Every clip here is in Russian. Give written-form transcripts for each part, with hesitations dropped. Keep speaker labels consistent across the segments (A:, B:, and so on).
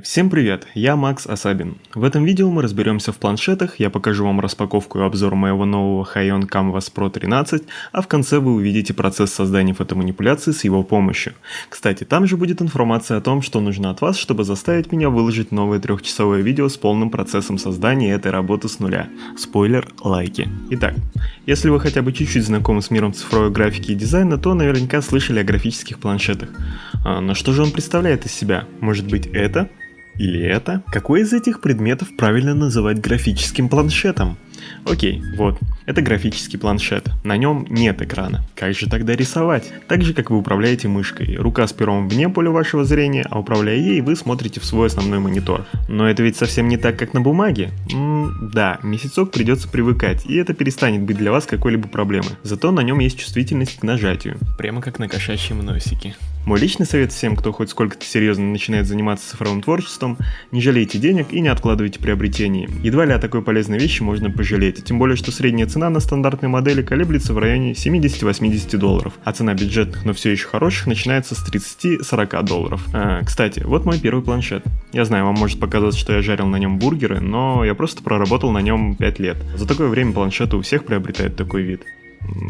A: Всем привет, я Макс Асабин. В этом видео мы разберемся в планшетах, я покажу вам распаковку и обзор моего нового Haion Canvas Pro 13, а в конце вы увидите процесс создания фотоманипуляции с его помощью. Кстати, там же будет информация о том, что нужно от вас, чтобы заставить меня выложить новое 3-часовое видео с полным процессом создания этой работы с нуля. Спойлер, лайки. Итак, если вы хотя бы чуть-чуть знакомы с миром цифровой графики и дизайна, то наверняка слышали о графических планшетах. Но что же он представляет из себя? Может быть это? Или это? Какой из этих предметов правильно называть графическим планшетом? Окей, вот, это графический планшет, на нем нет экрана. Как же тогда рисовать? Так же, как вы управляете мышкой. Рука с пером вне поля вашего зрения, а управляя ей, вы смотрите в свой основной монитор. Но это ведь совсем не так, как на бумаге. Да, месяцок придется привыкать, и это перестанет быть для вас какой-либо проблемой. Зато на нем есть чувствительность к нажатию. Прямо как на кошачьем носике. Мой личный совет всем, кто хоть сколько-то серьезно начинает заниматься цифровым творчеством: не жалейте денег и не откладывайте приобретение. Едва ли о такой полезной вещи можно пожалеть, тем более, что средняя цена на стандартной модели колеблется в районе $70-80, а цена бюджетных, но все еще хороших, начинается с $30-40. Кстати, вот мой первый планшет. Я знаю, вам может показаться, что я жарил на нем бургеры, но я просто проработал на нем 5 лет. За такое время планшеты у всех приобретают такой вид.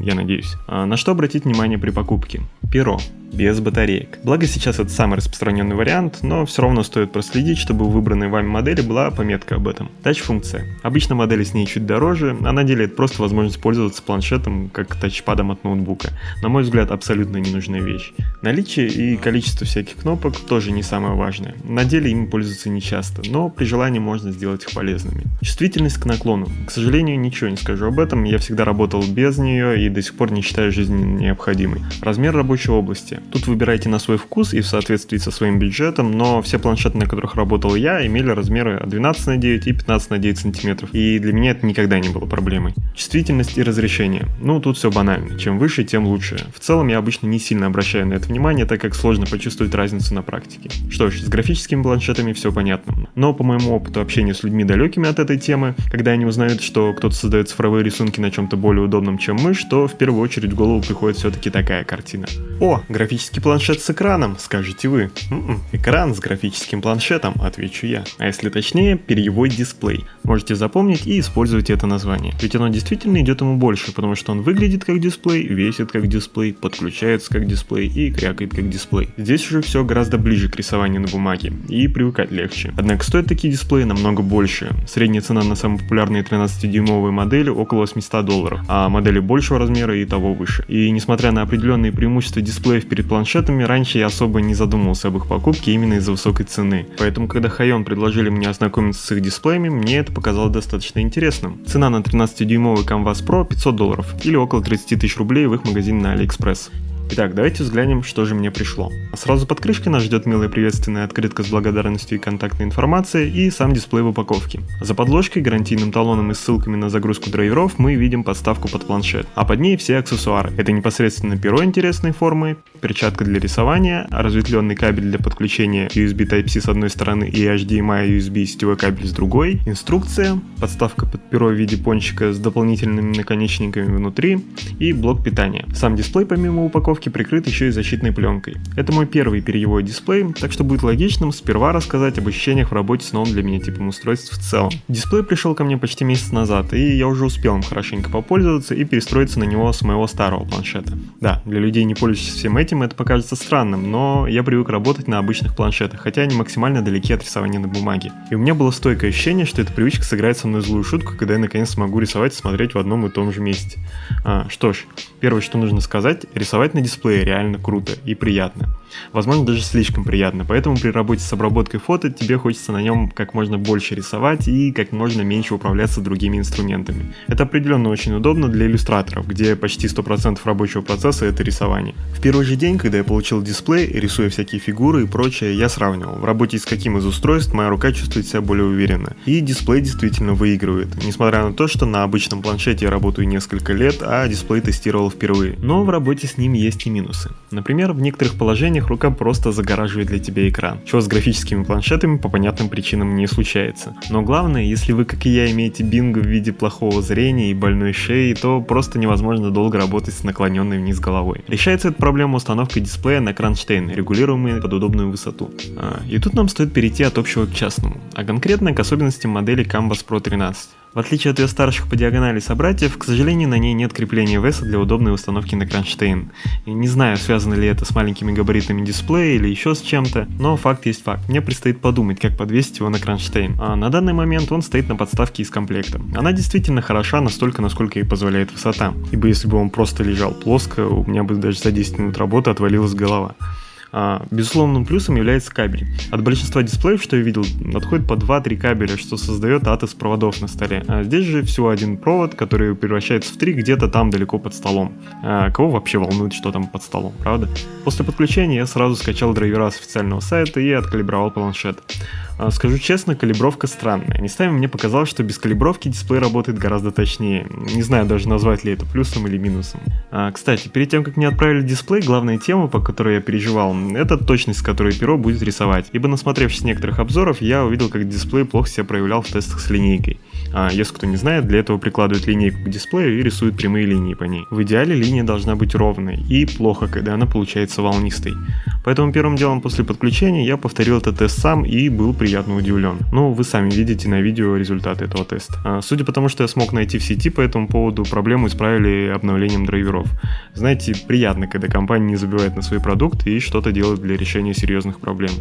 A: Я надеюсь. На что обратить внимание при покупке? Перо. Без батареек. Благо сейчас это самый распространенный вариант, но все равно стоит проследить, чтобы у выбранной вами модели была пометка об этом. Тач-функция. Обычно модели с ней чуть дороже, а на деле это просто возможность пользоваться планшетом как тачпадом от ноутбука. На мой взгляд, абсолютно ненужная вещь. Наличие и количество всяких кнопок тоже не самое важное. На деле ими пользуются нечасто, но при желании можно сделать их полезными. Чувствительность к наклону. К сожалению, ничего не скажу об этом, я всегда работал без нее и до сих пор не считаю жизненно необходимой. Размер рабочей области. Тут выбирайте на свой вкус и в соответствии со своим бюджетом, но все планшеты, на которых работал я, имели размеры 12:9 и 15:9 см, и для меня это никогда не было проблемой. Чувствительность и разрешение. Тут все банально, чем выше, тем лучше. В целом я обычно не сильно обращаю на это внимание, так как сложно почувствовать разницу на практике. Что ж, с графическими планшетами все понятно, но по моему опыту общения с людьми далекими от этой темы, когда они узнают, что кто-то создает цифровые рисунки на чем-то более удобном, чем мышь, то в первую очередь в голову приходит все-таки такая картина. О, графический планшет с экраном, скажете вы. Экран с графическим планшетом, отвечу я. А если точнее, перьевой дисплей. Можете запомнить и использовать это название. Ведь оно действительно идет ему больше, потому что он выглядит как дисплей, весит как дисплей, подключается как дисплей и крякает как дисплей. Здесь уже все гораздо ближе к рисованию на бумаге, и привыкать легче. Однако стоят такие дисплеи намного больше. Средняя цена на самые популярные 13-дюймовые модели около $800, а модели большего размера и того выше. И несмотря на определенные преимущества дисплеев перед планшетами, раньше я особо не задумывался об их покупке именно из-за высокой цены. Поэтому, когда Haion предложили мне ознакомиться с их дисплеями, мне это показалось достаточно интересным. Цена на 13-дюймовый Canvas Pro $500 или около 30 тысяч рублей в их магазине на AliExpress. Итак, давайте взглянем, что же мне пришло. Сразу под крышкой нас ждет милая приветственная открытка с благодарностью и контактной информацией и сам дисплей в упаковке. За подложкой, гарантийным талоном и ссылками на загрузку драйверов мы видим подставку под планшет, а под ней все аксессуары. Это непосредственно перо интересной формы, перчатка для рисования, разветвленный кабель для подключения USB Type-C с одной стороны и HDMI USB сетевой кабель с другой, инструкция, подставка под перо в виде пончика с дополнительными наконечниками внутри и блок питания. Сам дисплей помимо упаковки прикрыт еще и защитной пленкой. Это мой первый перьевой дисплей, так что будет логичным сперва рассказать об ощущениях в работе с новым для меня типом устройств в целом. Дисплей пришел ко мне почти месяц назад, и я уже успел им хорошенько попользоваться и перестроиться на него с моего старого планшета. Да, для людей, не пользующихся всем этим, это покажется странным, но я привык работать на обычных планшетах, хотя они максимально далеки от рисования на бумаге. И у меня было стойкое ощущение, что эта привычка сыграет со мной злую шутку, когда я наконец смогу рисовать и смотреть в одном и том же месте. Что ж, первое, что нужно сказать, рисовать на дисплее реально круто и приятно. Возможно, даже слишком приятно, поэтому при работе с обработкой фото тебе хочется на нем как можно больше рисовать и как можно меньше управляться другими инструментами. Это определенно очень удобно для иллюстраторов, где почти 100% рабочего процесса это рисование. В первый же день, когда я получил дисплей, рисуя всякие фигуры и прочее, я сравнивал, в работе с каким из устройств моя рука чувствует себя более уверенно. И дисплей действительно выигрывает, несмотря на то, что на обычном планшете я работаю несколько лет, а дисплей тестировал впервые. Но в работе с ним есть есть и минусы. Например, в некоторых положениях рука просто загораживает для тебя экран, чего с графическими планшетами по понятным причинам не случается. Но главное, если вы, как и я, имеете бинго в виде плохого зрения и больной шеи, то просто невозможно долго работать с наклоненной вниз головой. Решается эта проблема установкой дисплея на кронштейн, регулируемый под удобную высоту. И тут нам стоит перейти от общего к частному, а конкретно к особенностям модели Canvas Pro 13. В отличие от ее старших по диагонали собратьев, к сожалению, на ней нет крепления веса для удобной установки на кронштейн. И не знаю, связано ли это с маленькими габаритами дисплея или еще с чем-то, но факт есть факт. Мне предстоит подумать, как подвесить его на кронштейн. А на данный момент он стоит на подставке из комплекта. Она действительно хороша настолько, насколько ей позволяет высота. Ибо если бы он просто лежал плоско, у меня бы даже за 10 минут работы отвалилась голова. Безусловным плюсом является кабель. От большинства дисплеев, что я видел, отходит по 2-3 кабеля, что создает ад из проводов на столе. А здесь же всего один провод, который превращается в 3 где-то там далеко под столом. Кого вообще волнует, что там под столом, правда? После подключения я сразу скачал драйвера с официального сайта и откалибровал планшет. Скажу честно, калибровка странная. Местами мне показалось, что без калибровки дисплей работает гораздо точнее. Не знаю даже, назвать ли это плюсом или минусом. Кстати, перед тем, как мне отправили дисплей, главная тема, по которой я переживал, это точность, с которой перо будет рисовать. Ибо насмотревшись некоторых обзоров, я увидел, как дисплей плохо себя проявлял в тестах с линейкой. Если кто не знает, для этого прикладывают линейку к дисплею и рисуют прямые линии по ней. В идеале линия должна быть ровной, и плохо, когда она получается волнистой. Поэтому первым делом после подключения я повторил этот тест сам и был приятно удивлен. Ну, вы сами видите на видео результаты этого теста. Судя по тому, что я смог найти в сети по этому поводу, проблему исправили обновлением драйверов. Знаете, приятно, когда компания не забивает на свои продукты и что-то делает для решения серьезных проблем.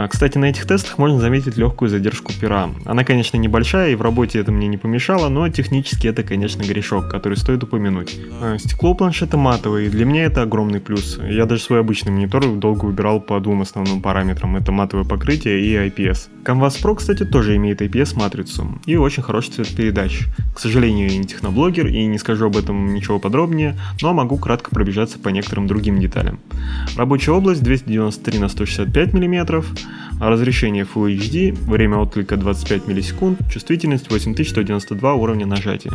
A: Кстати, на этих тестах можно заметить легкую задержку пера. Она, конечно, небольшая, и в работе это мне не помешало, но технически это, конечно, грешок, который стоит упомянуть. Стекло у планшета матовое, и для меня это огромный плюс. Я даже свой обычный монитор долго выбирал по двум основным параметрам. Это матовое покрытие и IPS. Canvas Pro, кстати, тоже имеет IPS-матрицу и очень хороший цветопередач. К сожалению, я не техноблогер и не скажу об этом ничего подробнее, но могу кратко пробежаться по некоторым другим деталям. Рабочая область 293 на 165 мм, разрешение Full HD, время отклика 25 миллисекунд, чувствительность 8192 уровня нажатия.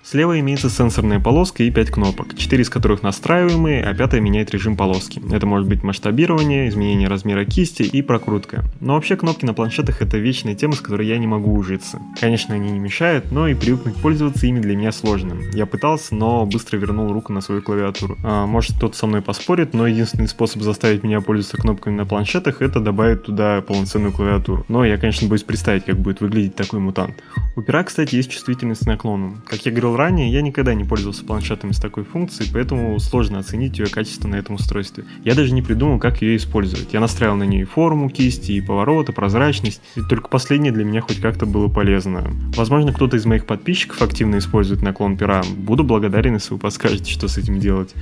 A: Слева имеется сенсорная полоска и 5 кнопок, 4 из которых настраиваемые, а 5 меняет режим полоски. Это может быть масштабирование, изменение размера кисти и прокрутка. Но вообще кнопки на планшетах это вечная тема, с которой я не могу ужиться. Конечно, они не мешают, но и привыкнуть пользоваться ими для меня сложно. Я пытался, но быстро вернул руку на свою клавиатуру. Может, кто-то со мной поспорит, но единственный способ заставить меня пользоваться кнопками на планшетах — это добавить туда полноценную клавиатуру. Но я, конечно, боюсь представить, как будет выглядеть такой мутант. У пера, кстати, есть чувствительность к наклону. Как я говорил ранее, я никогда не пользовался планшетами с такой функцией, поэтому сложно оценить ее качество на этом устройстве. Я даже не придумал, как ее использовать. Я настраивал на нее и форму кисти, и повороты, прозрачность, и только последнее для меня хоть как-то было полезно. Возможно, кто-то из моих подписчиков активно использует наклон пера. Буду благодарен, если вы подскажете, что с этим делать.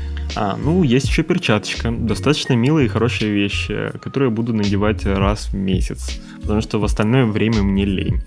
A: Есть еще перчаточка. Достаточно милая и хорошая вещь, которую я буду надевать раз в месяц, потому что в остальное время мне лень.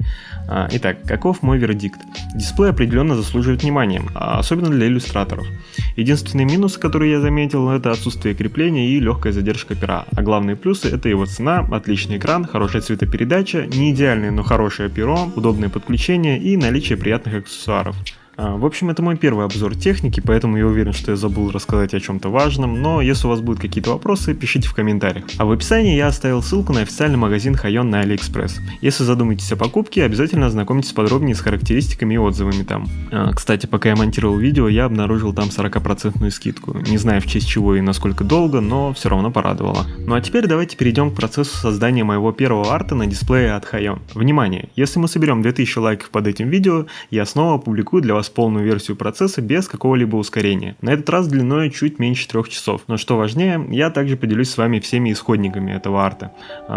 A: Итак, каков мой вердикт? Дисплей определенно заслуживает внимания, особенно для иллюстраторов. Единственный минус, который я заметил, это отсутствие крепления и легкая задержка пера. А главные плюсы — это его цена, отличный экран, хорошая цветопередача, не идеальное, но хорошее перо, удобное подключение и наличие приятных аксессуаров. В общем, это мой первый обзор техники, поэтому я уверен, что я забыл рассказать о чем-то важном, но если у вас будут какие-то вопросы, пишите в комментариях. А в описании я оставил ссылку на официальный магазин Hayon на AliExpress. Если задумаетесь о покупке, обязательно ознакомьтесь подробнее с характеристиками и отзывами там. Кстати, пока я монтировал видео, я обнаружил там 40% скидку. Не знаю, в честь чего и насколько долго, но все равно порадовало. Ну а теперь давайте перейдем к процессу создания моего первого арта на дисплее от Hayon. Внимание! Если мы соберем 2000 лайков под этим видео, я снова опубликую для вас полную версию процесса без какого-либо ускорения. На этот раз длиной чуть меньше 3 часов. Но что важнее, я также поделюсь с вами всеми исходниками этого арта,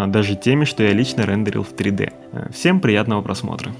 A: даже теми, что я лично рендерил в 3D. Всем приятного просмотра.